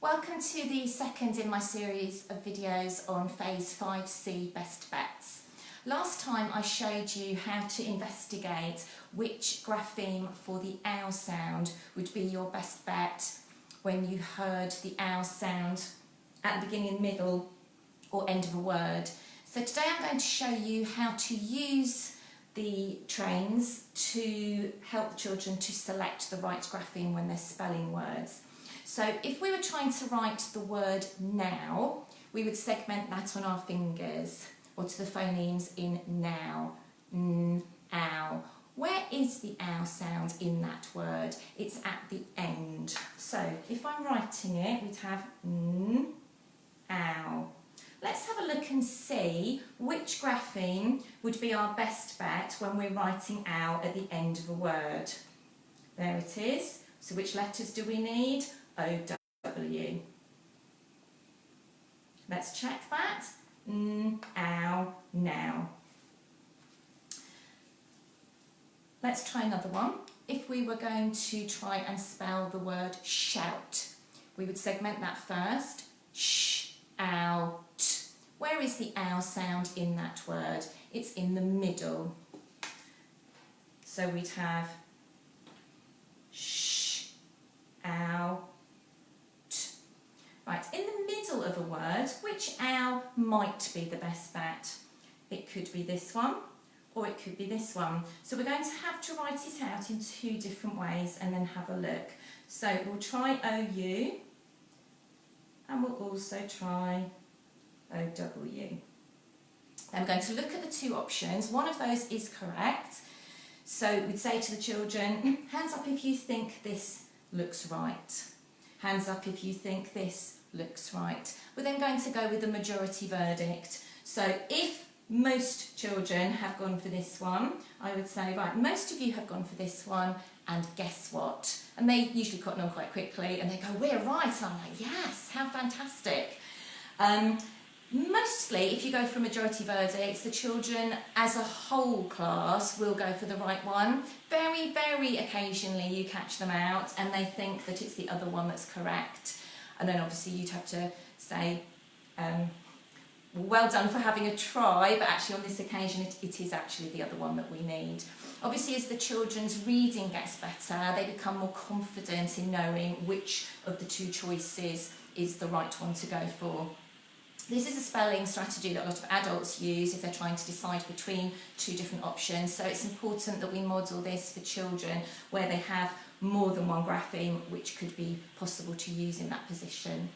Welcome to the second in my series of videos on Phase 5C Best Bets. Last time I showed you how to investigate which grapheme for the ow sound would be your best bet when you heard the ow sound at the beginning, middle or end of a word. So today I'm going to show you how to use the trains to help children to select the right grapheme when they're spelling words. So if we were trying to write the word now, we would segment that on our fingers or to the phonemes in now, n, ow. Where is the ow sound in that word? It's at the end. So if I'm writing it, we'd have n, ow. Let's have a look and see which grapheme would be our best bet when we're writing ow at the end of a word. There it is. So which letters do we need? O-W. Let's check that. N, ow, now. Let's try another one. If we were going to try and spell the word shout, we would segment that first. Sh, ow, t. Where is the ow sound in that word? It's in the middle. So we'd have sh, ow, t. Right, in the middle of a word, which ow might be the best bet? It could be this one, or it could be this one. So we're going to have to write it out in two different ways and then have a look. So we'll try OU, and we'll also try OW. Then we're going to look at the two options. One of those is correct. So we'd say to the children, hands up if you think this looks right. Hands up if you think this looks right. We're then going to go with the majority verdict. So if most children have gone for this one, I would say, right, most of you have gone for this one, and guess what? And they usually cotton on quite quickly and they go, we're right. And I'm like, yes, how fantastic. Mostly, if you go for majority verdicts, the children as a whole class will go for the right one. Very, very occasionally you catch them out and they think that it's the other one that's correct. And then obviously you'd have to say, well done for having a try, but actually on this occasion it is actually the other one that we need. Obviously as the children's reading gets better, they become more confident in knowing which of the two choices is the right one to go for. This is a spelling strategy that a lot of adults use if they're trying to decide between two different options. So it's important that we model this for children where they have more than one grapheme which could be possible to use in that position.